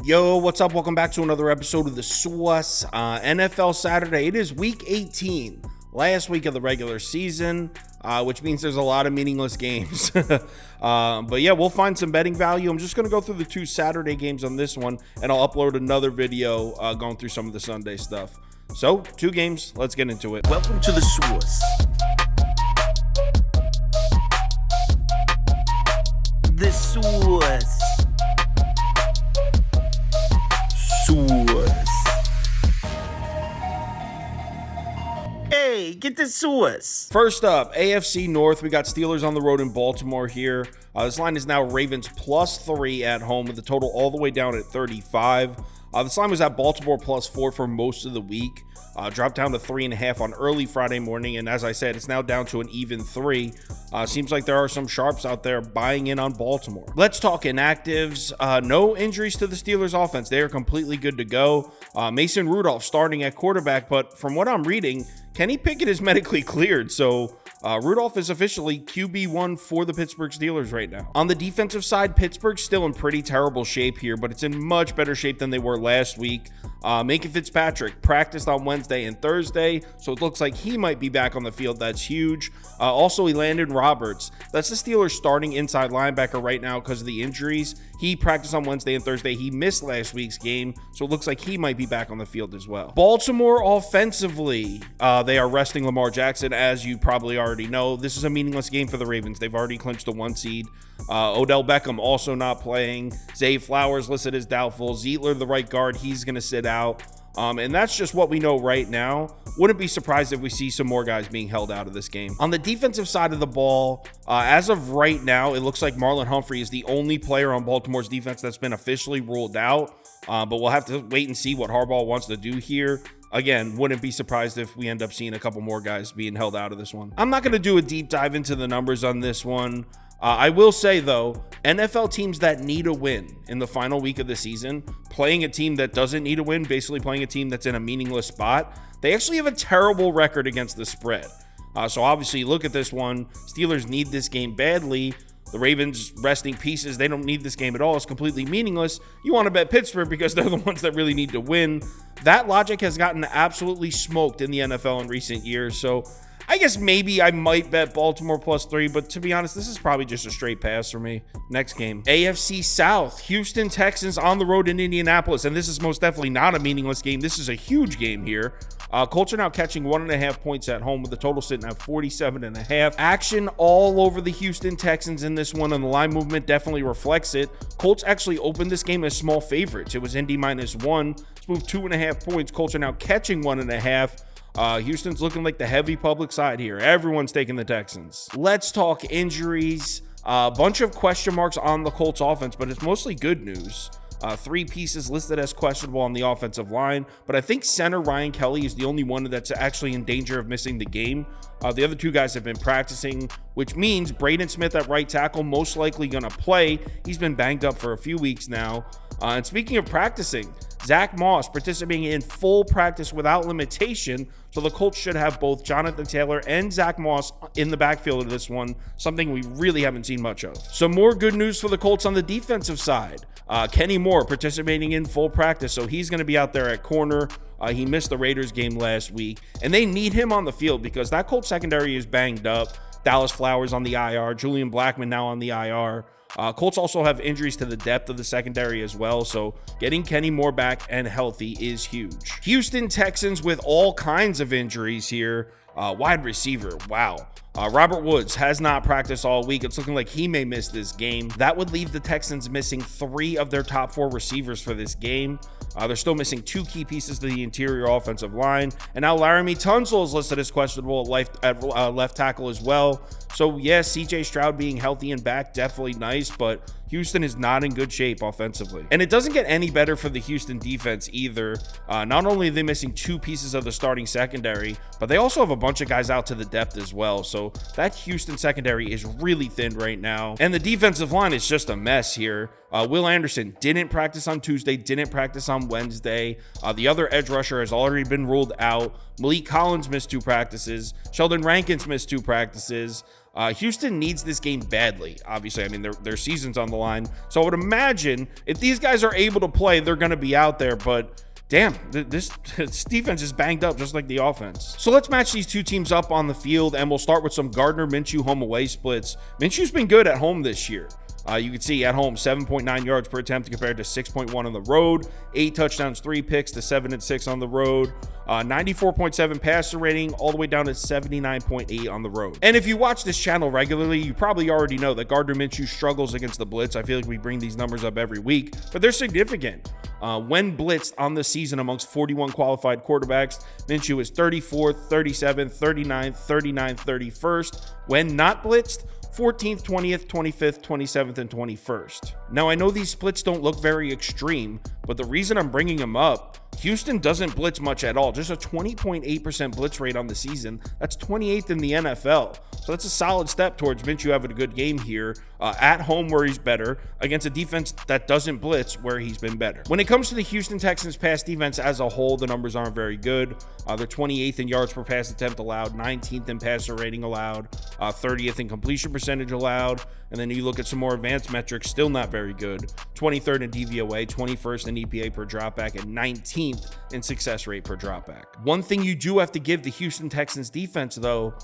Yo, what's up? Welcome back to another episode of The Sauce. NFL Saturday. It is week 18, last week of the regular season, which means there's a lot of meaningless games. But yeah, we'll find some betting value. I'm just going to go through the two Saturday games on this one, and I'll upload another video going through some of the Sunday stuff. So, two games. Let's get into it. Welcome to The Sauce. The Sauce. Hey, get the sauce. First up, AFC North. We got Steelers on the road in Baltimore here. This line is now Ravens +3 at home with the total all the way down at 35. This line was at Baltimore +4 for most of the week. Dropped down to 3.5 on early Friday morning, and as I said, it's now down to an even 3. Seems like there are some sharps out there buying in on Baltimore. Let's talk inactives. No injuries to the Steelers offense. They are completely good to go. Mason Rudolph starting at quarterback, but from what I'm reading, Kenny Pickett is medically cleared, so Rudolph is officially QB1 for the Pittsburgh Steelers right now. On the defensive side, Pittsburgh's still in pretty terrible shape here, but it's in much better shape than they were last week. Minka Fitzpatrick practiced on Wednesday and Thursday, so it looks like he might be back on the field. That's huge. Also, Landon Roberts. That's the Steelers' starting inside linebacker right now because of the injuries. He practiced on Wednesday and Thursday. He missed last week's game, so it looks like he might be back on the field as well. Baltimore offensively, they are resting Lamar Jackson, as you probably already know. This is a meaningless game for the Ravens. They've already clinched the 1 seed. Odell Beckham also not playing. Zay Flowers listed as doubtful. Zeitler, the right guard, he's going to sit out. And that's just what we know right now. Wouldn't be surprised if we see some more guys being held out of this game. On the defensive side of the ball, as of right now, it looks like Marlon Humphrey is the only player on Baltimore's defense that's been officially ruled out. But we'll have to wait and see what Harbaugh wants to do here. Again, wouldn't be surprised if we end up seeing a couple more guys being held out of this one. I'm not going to do a deep dive into the numbers on this one. I will say, though, NFL teams that need a win in the final week of the season, playing a team that doesn't need a win, basically playing a team that's in a meaningless spot, they actually have a terrible record against the spread. So obviously, look at this one. Steelers need this game badly. The Ravens resting pieces. They don't need this game at all. It's completely meaningless. You want to bet Pittsburgh because they're the ones that really need to win. That logic has gotten absolutely smoked in the NFL in recent years. So I guess maybe I might bet Baltimore +3, but to be honest, this is probably just a straight pass for me. Next game, AFC South, Houston Texans on the road in Indianapolis, and this is most definitely not a meaningless game. This is a huge game here. Colts are now catching 1.5 points at home with the total sitting at 47.5. Action all over the Houston Texans in this one, and the line movement definitely reflects it. Colts actually opened this game as small favorites. It was Indy -1. It's moved 2.5 points. Colts are now catching 1.5. Houston's looking like the heavy public side here. Everyone's taking the Texans. Let's talk injuries. A bunch of question marks on the Colts offense, but it's mostly good news. 3 pieces listed as questionable on the offensive line, but I think center Ryan Kelly is the only one that's actually in danger of missing the game. The other 2 guys have been practicing, which means Braden Smith at right tackle most likely going to play. He's been banged up for a few weeks now. And speaking of practicing, Zach Moss participating in full practice without limitation, so the Colts should have both Jonathan Taylor and Zach Moss in the backfield of this one, something we really haven't seen much of. Some more good news for the Colts on the defensive side. Kenny Moore participating in full practice, so he's going to be out there at corner. He missed the Raiders game last week, and they need him on the field because that Colts secondary is banged up. Dallas Flowers on the IR, Julian Blackmon now on the IR. Colts also have injuries to the depth of the secondary as well, so getting Kenny Moore back and healthy is huge. Houston Texans with all kinds of injuries here. Wide receiver, wow. Robert Woods has not practiced all week. It's looking like he may miss this game. That would leave the Texans missing 3 of their top 4 receivers for this game. They're still missing 2 key pieces to the interior offensive line. And now Laramie Tunsil is listed as questionable at left tackle as well. So, yes, CJ Stroud being healthy and back, definitely nice, but Houston is not in good shape offensively. And it doesn't get any better for the Houston defense either. Not only are they missing 2 pieces of the starting secondary, but they also have a bunch of guys out to the depth as well. So that Houston secondary is really thin right now. And the defensive line is just a mess here. Will Anderson didn't practice on Tuesday, didn't practice on Wednesday. The other edge rusher has already been ruled out. Malik Collins missed 2 practices. Sheldon Rankins missed 2 practices. Houston needs this game badly. Obviously, I mean, their season's on the line. So I would imagine if these guys are able to play, they're going to be out there. But damn, this defense is banged up just like the offense. So let's match these two teams up on the field, and we'll start with some Gardner Minshew home away splits. Minshew's been good at home this year. You can see at home 7.9 yards per attempt compared to 6.1 on the road, 8 touchdowns, 3 picks to 7 and 6 on the road, 94.7 passer rating all the way down to 79.8 on the road. And if you watch this channel regularly, you probably already know that Gardner Minshew struggles against the blitz. I feel like we bring these numbers up every week, but they're significant. When blitzed on the season amongst 41 qualified quarterbacks, Minshew is 34th, 37th, 39th, 39th, 31st. When not blitzed, 14th, 20th, 25th, 27th, and 21st. Now, I know these splits don't look very extreme, but the reason I'm bringing them up, Houston doesn't blitz much at all. Just a 20.8% blitz rate on the season. That's 28th in the NFL. So that's a solid step towards Minshew having a good game here at home where he's better against a defense that doesn't blitz where he's been better. When it comes to the Houston Texans pass defense as a whole, the numbers aren't very good. They're 28th in yards per pass attempt allowed, 19th in passer rating allowed, 30th in completion percentage allowed. And then you look at some more advanced metrics, still not very good. 23rd in DVOA, 21st in EPA per dropback, and 19th in success rate per dropback. One thing you do have to give the Houston Texans defense, though,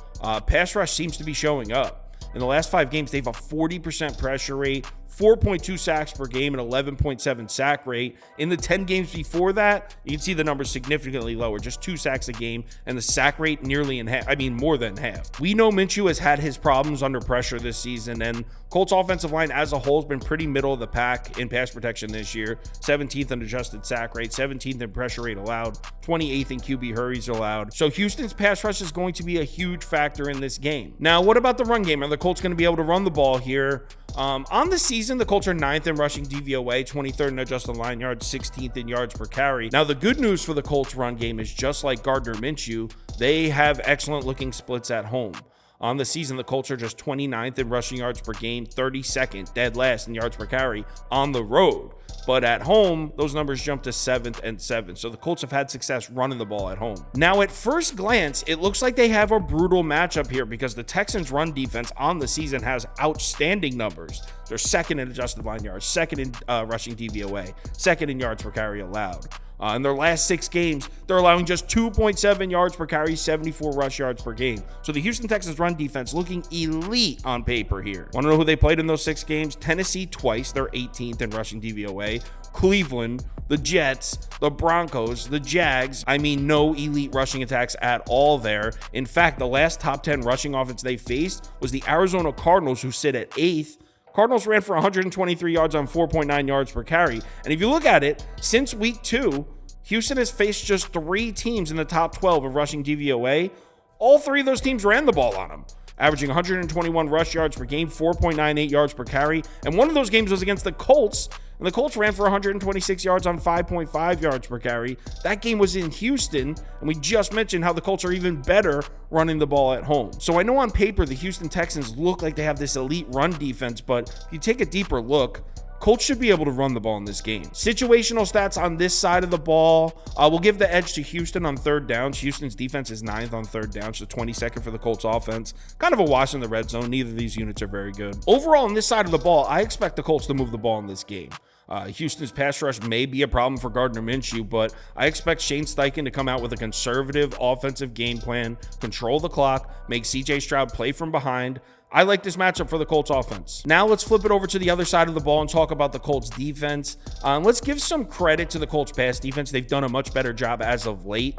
pass rush seems to be showing up. In the last 5 games, they have a 40% pressure rate, 4.2 sacks per game, and 11.7 sack rate. In the 10 games before that, you can see the numbers significantly lower, just 2 sacks a game, and the sack rate nearly in half, more than half. We know Minshew has had his problems under pressure this season, and Colts offensive line as a whole has been pretty middle of the pack in pass protection this year. 17th in adjusted sack rate, 17th in pressure rate allowed, 28th in QB hurries allowed. So Houston's pass rush is going to be a huge factor in this game. Now, what about the run game? Are the Colts going to be able to run the ball here? On the season, the Colts are 9th in rushing DVOA, 23rd in adjusted line yards, 16th in yards per carry. Now, the good news for the Colts run game is just like Gardner Minshew, they have excellent looking splits at home. On the season, the Colts are just 29th in rushing yards per game, 32nd, dead last in yards per carry on the road. But at home, those numbers jump to 7th and 7th. So the Colts have had success running the ball at home. Now, at first glance, it looks like they have a brutal matchup here because the Texans' run defense on the season has outstanding numbers. They're 2nd in adjusted line yards, 2nd in rushing DVOA, 2nd in yards per carry allowed. In their last 6 games, they're allowing just 2.7 yards per carry, 74 rush yards per game. So the Houston Texans run defense looking elite on paper here. Want to know who they played in those 6 games? Tennessee twice. They're 18th in rushing DVOA. Cleveland, the Jets, the Broncos, the Jags. No elite rushing attacks at all there. In fact, the last top 10 rushing offense they faced was the Arizona Cardinals, who sit at 8th. Cardinals ran for 123 yards on 4.9 yards per carry. And if you look at it, since week 2, Houston has faced just 3 teams in the top 12 of rushing DVOA. All 3 of those teams ran the ball on them, averaging 121 rush yards per game, 4.98 yards per carry. And one of those games was against the Colts, and the Colts ran for 126 yards on 5.5 yards per carry. That game was in Houston, and we just mentioned how the Colts are even better running the ball at home. So I know on paper the Houston Texans look like they have this elite run defense, but if you take a deeper look, Colts should be able to run the ball in this game. Situational stats on this side of the ball, we'll give the edge to Houston on 3rd downs. Houston's defense is 9th on 3rd downs, so 22nd for the Colts offense. Kind of a wash in the red zone. Neither of these units are very good. Overall, on this side of the ball, I expect the Colts to move the ball in this game. Houston's pass rush may be a problem for Gardner Minshew, but I expect Shane Steichen to come out with a conservative offensive game plan, control the clock, make CJ Stroud play from behind. I like this matchup for the Colts offense. Now let's flip it over to the other side of the ball and talk about the Colts defense. Let's give some credit to the Colts pass defense. They've done a much better job as of late.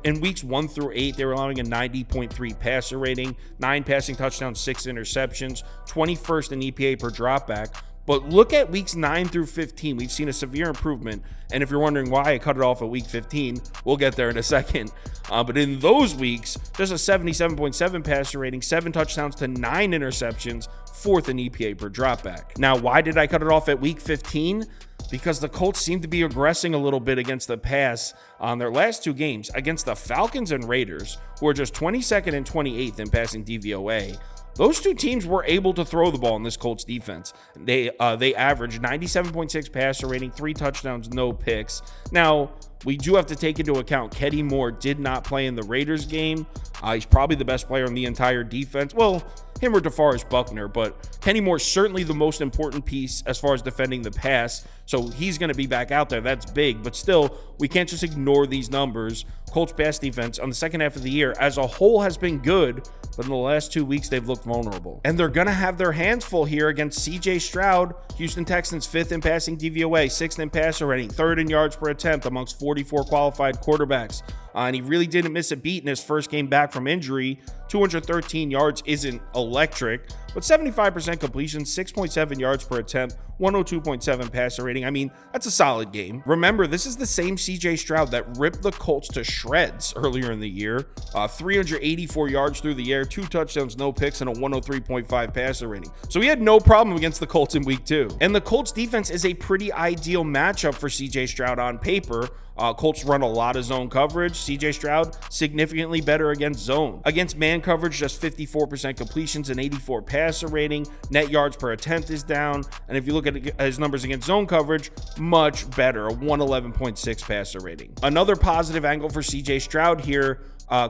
In weeks 1 through 8, they were allowing a 90.3 passer rating, 9 passing touchdowns, 6 interceptions, 21st in EPA per dropback. But look at weeks 9 through 15. We've seen a severe improvement. And if you're wondering why I cut it off at week 15, we'll get there in a second. But in those weeks, just a 77.7 passer rating, 7 touchdowns to 9 interceptions, 4th in EPA per dropback. Now, why did I cut it off at week 15? Because the Colts seem to be aggressing a little bit against the pass on their last 2 games against the Falcons and Raiders, who are just 22nd and 28th in passing DVOA. Those two teams were able to throw the ball in this Colts defense. They averaged 97.6 passer rating, 3 touchdowns, no picks. Now, we do have to take into account Kenny Moore did not play in the Raiders game. He's probably the best player on the entire defense. Well, him or DeForest Buckner, but Kenny Moore's certainly the most important piece as far as defending the pass. So he's going to be back out there. That's big, but still, we can't just ignore these numbers. Colts pass defense on the second half of the year as a whole has been good, but in the last 2 weeks, they've looked vulnerable. And they're going to have their hands full here against CJ Stroud, Houston Texans 5th in passing DVOA, 6th in passer rating, 3rd in yards per attempt amongst 44 qualified quarterbacks. And he really didn't miss a beat in his first game back from injury. 213 yards isn't electric, but 75% completion, 6.7 yards per attempt, 102.7 passer rating. I mean, that's a solid game. Remember, this is the same CJ Stroud that ripped the Colts to shreds earlier in the year. 384 yards through the air, 2 touchdowns, no picks, and a 103.5 passer rating. So he had no problem against the Colts in week 2. And the Colts defense is a pretty ideal matchup for CJ Stroud on paper. Colts run a lot of zone coverage. CJ Stroud significantly better against zone. Against man coverage, just 54% completions and 84 passer rating. Net yards per attempt is down. And if you look at his numbers against zone coverage, much better, a 111.6 passer rating. Another positive angle for CJ Stroud here,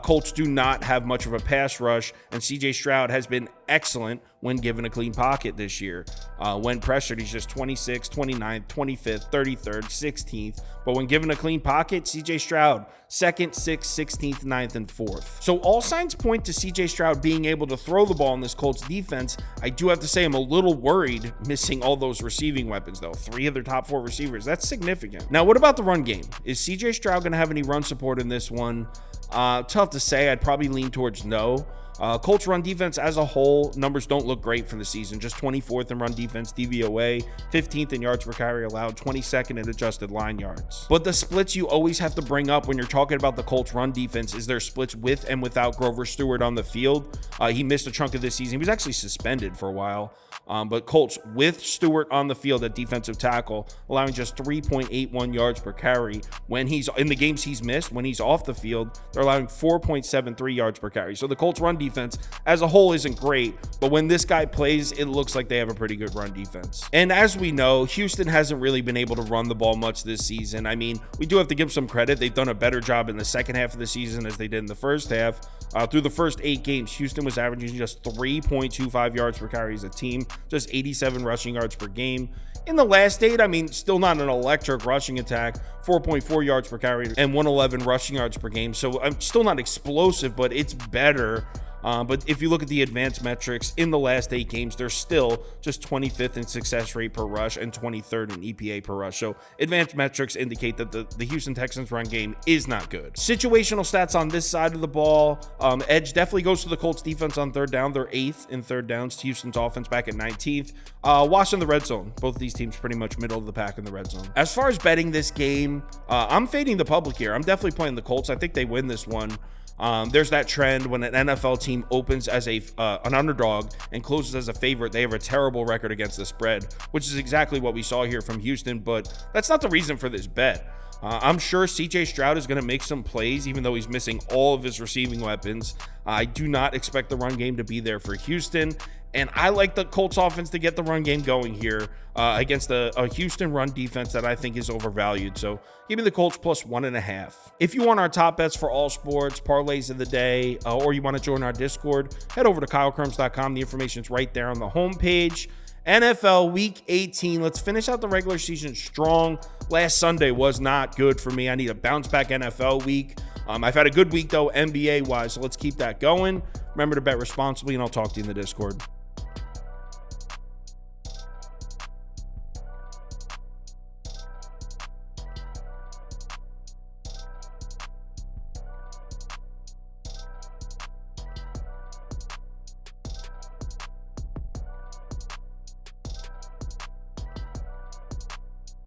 Colts do not have much of a pass rush, and CJ Stroud has been excellent when given a clean pocket this year. When pressured, he's just 26th, 29th, 25th, 33rd, 16th. But when given a clean pocket, CJ Stroud, 2nd, 6th, 16th, 9th, and 4th. So all signs point to CJ Stroud being able to throw the ball in this Colts defense. I do have to say I'm a little worried missing all those receiving weapons, though. 3 of their top 4 receivers. That's significant. Now, what about the run game? Is CJ Stroud going to have any run support in this one? Tough to say. I'd probably lean towards no. Colts run defense as a whole, numbers don't look great for the season. Just 24th in run defense DVOA, 15th in yards per carry allowed, 22nd in adjusted line yards. But the splits you always have to bring up when you're talking about the Colts run defense is their splits with and without Grover Stewart on the field. He missed a chunk of this season. He was actually suspended for a while. But Colts with Stewart on the field at defensive tackle, allowing just 3.81 yards per carry. When he's in the games he's missed, when he's off the field, they're allowing 4.73 yards per carry. So the Colts run defense as a whole isn't great, but when this guy plays, it looks like they have a pretty good run defense. And as we know, Houston hasn't really been able to run the ball much this season. I mean, we do have to give some credit. They've done a better job in the second half of the season as they did in the first half. Through the first 8 games, Houston was averaging just 3.25 yards per carry as a team, just 87 rushing yards per game. In the last 8, I mean, still not an electric rushing attack, 4.4 yards per carry and 111 rushing yards per game. So I'm still not explosive, but it's better. But if you look at the advanced metrics in the last 8 games, they're still just 25th in success rate per rush and 23rd in EPA per rush. So advanced metrics indicate that the Houston Texans run game is not good. Situational stats on this side of the ball. Edge definitely goes to the Colts defense on 3rd down. They're 8th in 3rd downs. Houston's offense back at 19th. Wash in the red zone. Both of these teams pretty much middle of the pack in the red zone. As far as betting this game, I'm fading the public here. I'm definitely playing the Colts. I think they win this one. There's that trend when an NFL team opens as an underdog and closes as a favorite, they have a terrible record against the spread, which is exactly what we saw here from Houston, but that's not the reason for this bet. I'm sure CJ Stroud is going to make some plays, even though he's missing all of his receiving weapons. I do not expect the run game to be there for Houston, and I like the Colts offense to get the run game going here against a Houston run defense that I think is overvalued. So give me the Colts plus 1.5. If you want our top bets for all sports, parlays of the day, or you want to join our Discord, head over to KyleKirms.com. The information's right there on the homepage. NFL Week 18. Let's finish out the regular season strong. Last Sunday was not good for me. I need a bounce back NFL week. I've had a good week, though, NBA-wise, so let's keep that going. Remember to bet responsibly, and I'll talk to you in the Discord.